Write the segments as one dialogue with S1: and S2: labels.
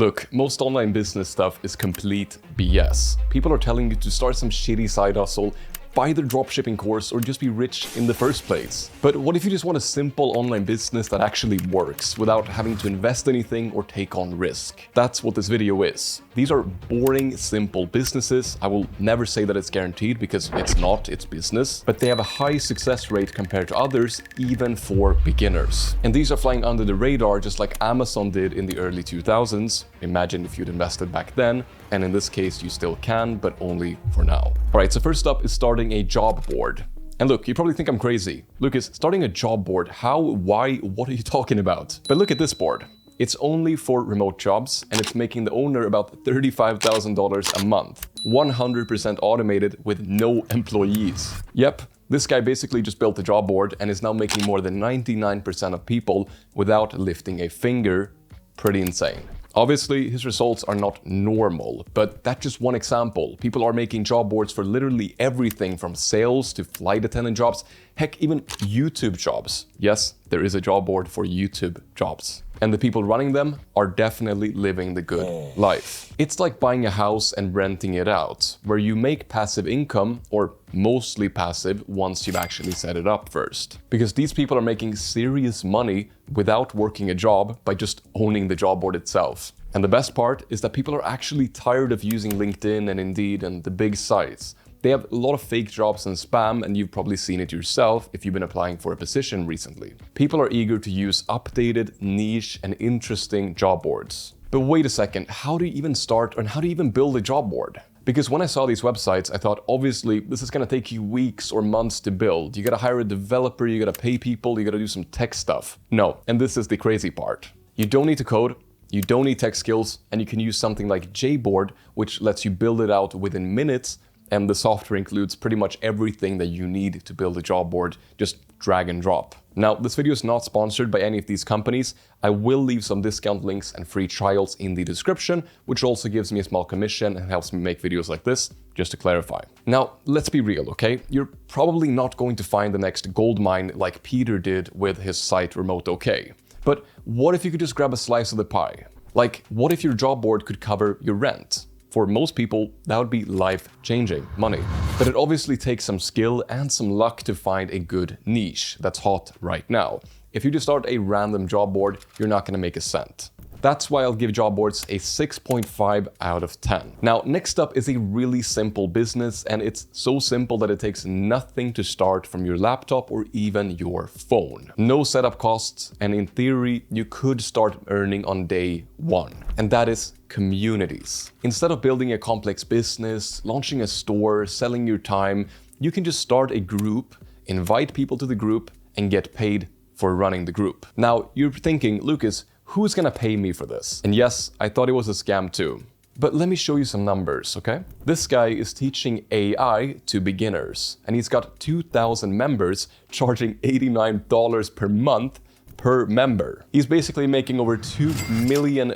S1: Look, most online business stuff is complete BS. People are telling you to start some shitty side hustle, buy their dropshipping course, or just be rich in the first place. But what if you just want a simple online business that actually works without having to invest anything or take on risk? That's what this video is. These are boring, simple businesses. I will never say that it's guaranteed because it's not, it's business, but they have a high success rate compared to others, even for beginners. And these are flying under the radar just like Amazon did in the early 2000s. Imagine if you'd invested back then, and in this case you still can, but only for now. Alright, so first up is starting a job board. And look, you probably think I'm crazy. Lucas, starting a job board, how, why, what are you talking about? But look at this board. It's only for remote jobs, and it's making the owner about $35,000 a month. 100% automated with no employees. Yep, this guy basically just built a job board and is now making more than 99% of people without lifting a finger. Pretty insane. Obviously, his results are not normal, but that's just one example. People are making job boards for literally everything from sales to flight attendant jobs, heck, even YouTube jobs. Yes, there is a job board for YouTube jobs. And the people running them are definitely living the good life. It's like buying a house and renting it out, where you make passive income, or mostly passive, once you've actually set it up first. Because these people are making serious money without working a job by just owning the job board itself. And the best part is that people are actually tired of using LinkedIn and Indeed and the big sites. They have a lot of fake jobs and spam, and you've probably seen it yourself if you've been applying for a position recently. People are eager to use updated, niche, and interesting job boards. But wait a second, how do you even start and how do you even build a job board? Because when I saw these websites, I thought, obviously, this is gonna take you weeks or months to build. You gotta hire a developer, you gotta pay people, you gotta do some tech stuff. No, and this is the crazy part. You don't need to code, you don't need tech skills, and you can use something like JBoard, which lets you build it out within minutes, and the software includes pretty much everything that you need to build a job board, just drag and drop. Now, this video is not sponsored by any of these companies. I will leave some discount links and free trials in the description, which also gives me a small commission and helps me make videos like this, just to clarify. Now, let's be real, okay? You're probably not going to find the next gold mine like Peter did with his site Remote OK. But what if you could just grab a slice of the pie? Like, what if your job board could cover your rent? For most people, that would be life-changing money. But it obviously takes some skill and some luck to find a good niche that's hot right now. If you just start a random job board, you're not gonna make a cent. That's why I'll give job boards a 6.5 out of 10. Now, next up is a really simple business, and it's so simple that it takes nothing to start from your laptop or even your phone. No setup costs, and in theory, you could start earning on day one. And that is communities. Instead of building a complex business, launching a store, selling your time, you can just start a group, invite people to the group, and get paid for running the group. Now, you're thinking, Lucas, who's gonna pay me for this? And yes, I thought it was a scam too. But let me show you some numbers, okay? This guy is teaching AI to beginners, and he's got 2,000 members charging $89 per month per member. He's basically making over $2 million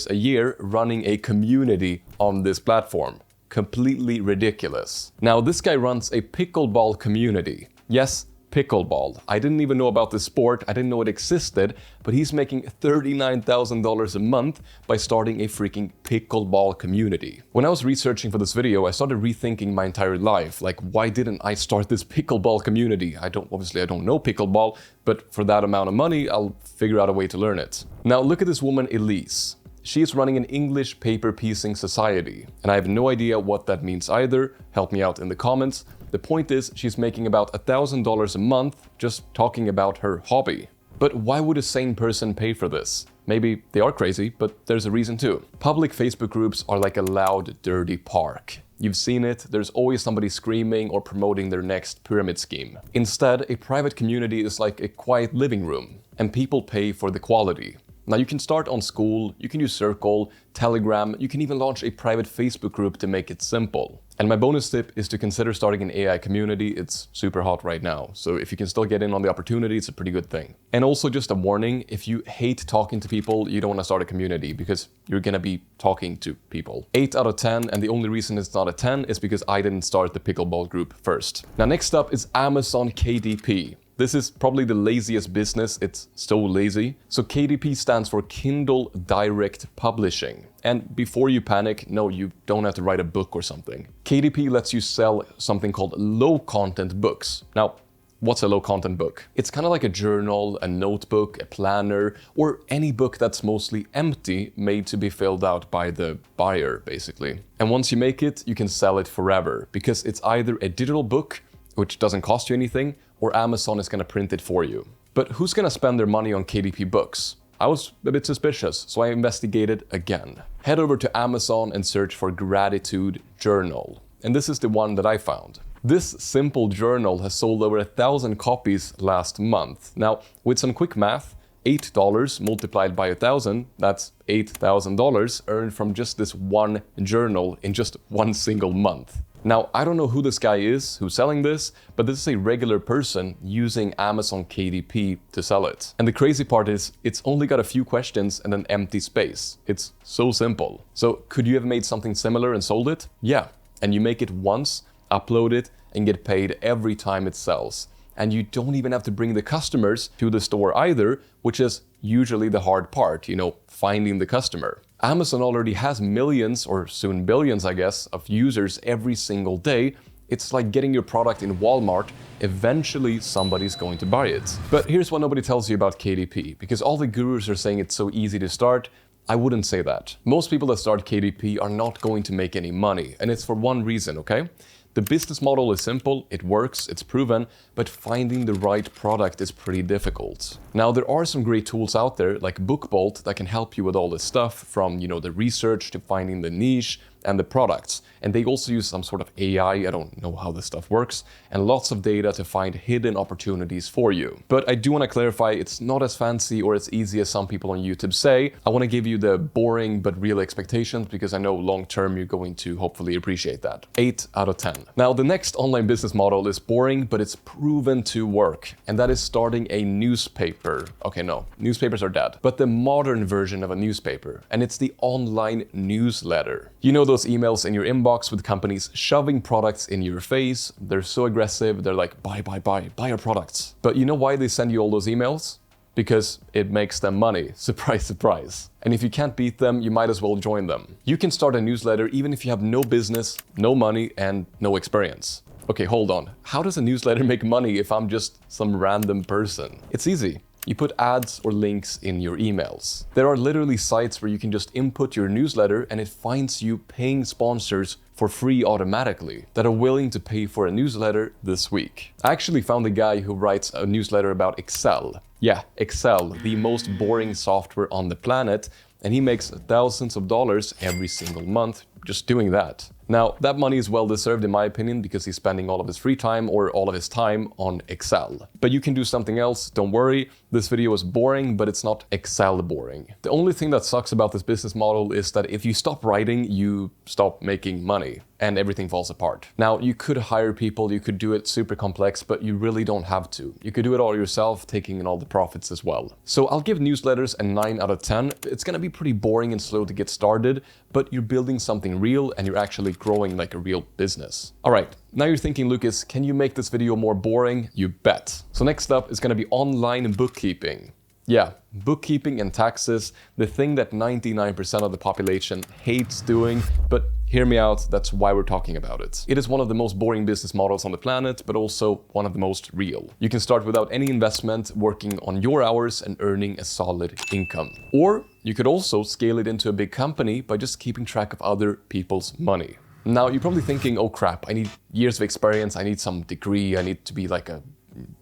S1: a year running a community on this platform. Completely ridiculous. Now, this guy runs a pickleball community. Yes, pickleball. I didn't even know about this sport, I didn't know it existed, but he's making $39,000 a month by starting a freaking pickleball community. When I was researching for this video, I started rethinking my entire life. Like, why didn't I start this pickleball community? Obviously I don't know pickleball, but for that amount of money, I'll figure out a way to learn it. Now look at this woman, Elise. She's running an English paper piecing society, and I have no idea what that means either. Help me out in the comments. The point is, she's making about $1,000 a month just talking about her hobby. But why would a sane person pay for this? Maybe they are crazy, but there's a reason too. Public Facebook groups are like a loud, dirty park. You've seen it, there's always somebody screaming or promoting their next pyramid scheme. Instead, a private community is like a quiet living room, and people pay for the quality. Now you can start on Skool, you can use Circle, Telegram, you can even launch a private Facebook group to make it simple. And my bonus tip is to consider starting an AI community. It's super hot right now. So if you can still get in on the opportunity, it's a pretty good thing. And also just a warning, if you hate talking to people, you don't want to start a community because you're gonna be talking to people. 8 out of 10, and the only reason it's not a 10 is because I didn't start the pickleball group first. Now next up is Amazon KDP. This is probably the laziest business, it's so lazy. So KDP stands for Kindle Direct Publishing. And before you panic, no, you don't have to write a book or something. KDP lets you sell something called low-content books. Now, what's a low-content book? It's kind of like a journal, a notebook, a planner, or any book that's mostly empty, made to be filled out by the buyer, basically. And once you make it, you can sell it forever, because it's either a digital book, which doesn't cost you anything, or Amazon is going to print it for you. But who's going to spend their money on KDP books? I was a bit suspicious, so I investigated again. Head over to Amazon and search for Gratitude Journal. And this is the one that I found. This simple journal has sold over 1,000 copies last month. Now, with some quick math, $8 multiplied by 1,000, that's $8,000 earned from just this one journal in just one single month. Now, I don't know who this guy is who's selling this, but this is a regular person using Amazon KDP to sell it. And the crazy part is, it's only got a few questions and an empty space. It's so simple. So could you have made something similar and sold it? Yeah. And you make it once, upload it, and get paid every time it sells. And you don't even have to bring the customers to the store either, which is usually the hard part, finding the customer. Amazon already has millions, or soon billions, I guess, of users every single day. It's like getting your product in Walmart. Eventually, somebody's going to buy it. But here's what nobody tells you about KDP, because all the gurus are saying it's so easy to start. I wouldn't say that. Most people that start KDP are not going to make any money, and it's for one reason, okay? The business model is simple, it works, it's proven, but finding the right product is pretty difficult. Now, there are some great tools out there like BookBolt that can help you with all this stuff from, the research to finding the niche and the products. And they also use some sort of AI, I don't know how this stuff works, and lots of data to find hidden opportunities for you. But I do want to clarify, it's not as fancy or as easy as some people on YouTube say. I want to give you the boring but real expectations, because I know long term you're going to hopefully appreciate that. 8 out of 10. Now, the next online business model is boring, but it's proven to work, and that is starting a newspaper. Okay, no, newspapers are dead, but the modern version of a newspaper, and it's the online newsletter. You know those emails in your inbox with companies shoving products in your face? They're so aggressive, they're like, buy our products. But you know why they send you all those emails? Because it makes them money. Surprise, surprise. And if you can't beat them, you might as well join them. You can start a newsletter even if you have no business, no money, and no experience. Okay, hold on. How does a newsletter make money if I'm just some random person? It's easy. You put ads or links in your emails. There are literally sites where you can just input your newsletter and it finds you paying sponsors for free automatically that are willing to pay for a newsletter this week. I actually found a guy who writes a newsletter about Excel. Yeah, Excel, the most boring software on the planet, and he makes thousands of dollars every single month just doing that. Now, that money is well deserved in my opinion, because he's spending all of his free time or all of his time on Excel. But you can do something else, don't worry. This video is boring, but it's not Excel boring. The only thing that sucks about this business model is that if you stop writing, you stop making money and everything falls apart. Now, you could hire people, you could do it super complex, but you really don't have to. You could do it all yourself, taking in all the profits as well. So I'll give newsletters a 9 out of 10. It's gonna be pretty boring and slow to get started, but you're building something real and you're actually growing like a real business. All right, now you're thinking, Lucas, can you make this video more boring? You bet. So next up is gonna be online bookkeeping. Yeah, bookkeeping and taxes, the thing that 99% of the population hates doing, but hear me out, that's why we're talking about it. It is one of the most boring business models on the planet, but also one of the most real. You can start without any investment, working on your hours and earning a solid income. Or you could also scale it into a big company by just keeping track of other people's money. Now, you're probably thinking, oh crap, I need years of experience, I need some degree, I need to be like a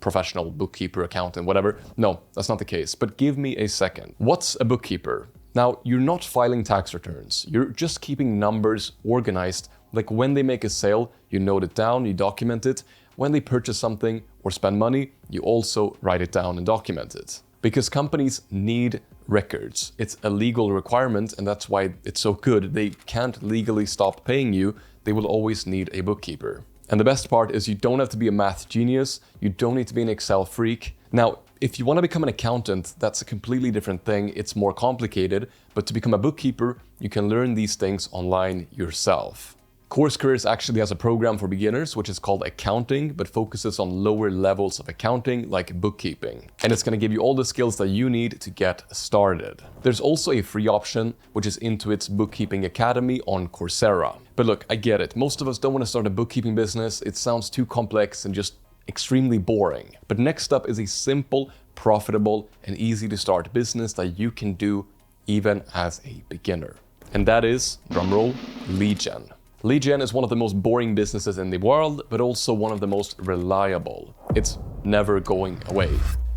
S1: professional bookkeeper, accountant, whatever. No, that's not the case, but give me a second. What's a bookkeeper? Now, you're not filing tax returns. You're just keeping numbers organized. Like when they make a sale, you note it down, you document it. When they purchase something or spend money, you also write it down and document it. Because companies need records. It's a legal requirement, and that's why it's so good. They can't legally stop paying you. They will always need a bookkeeper. And the best part is you don't have to be a math genius. You don't need to be an Excel freak. Now, if you want to become an accountant, that's a completely different thing. It's more complicated, but to become a bookkeeper, you can learn these things online yourself. Course Careers actually has a program for beginners, which is called Accounting, but focuses on lower levels of accounting like bookkeeping. And it's going to give you all the skills that you need to get started. There's also a free option, which is Intuit's Bookkeeping Academy on Coursera. But look, I get it. Most of us don't want to start a bookkeeping business. It sounds too complex and just extremely boring. But next up is a simple, profitable, and easy to start business that you can do even as a beginner. And that is, drumroll, lead gen. Lead gen is one of the most boring businesses in the world, but also one of the most reliable. It's never going away.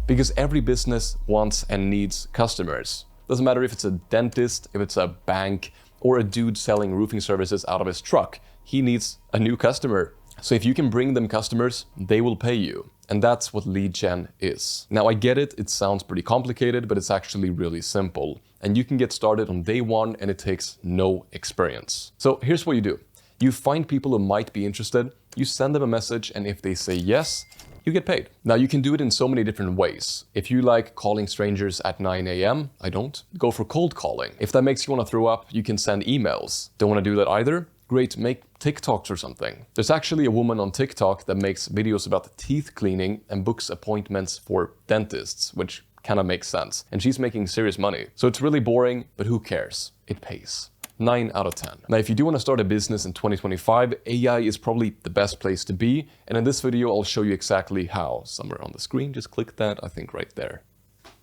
S1: Because every business wants and needs customers. Doesn't matter if it's a dentist, if it's a bank, or a dude selling roofing services out of his truck. He needs a new customer. So if you can bring them customers, they will pay you. And that's what lead gen is. Now I get it, it sounds pretty complicated, but it's actually really simple. And you can get started on day one and it takes no experience. So here's what you do. You find people who might be interested, you send them a message, and if they say yes, you get paid. Now you can do it in so many different ways. If you like calling strangers at 9 a.m., I don't, go for cold calling. If that makes you want to throw up, you can send emails. Don't want to do that either? Great, make TikToks or something. There's actually a woman on TikTok that makes videos about teeth cleaning and books appointments for dentists, which kind of makes sense. And she's making serious money. So it's really boring, but who cares? It pays. 9 out of 10. Now, if you do want to start a business in 2025, AI is probably the best place to be. And in this video, I'll show you exactly how. Somewhere on the screen, just click that, I think right there.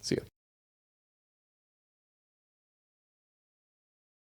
S1: See ya.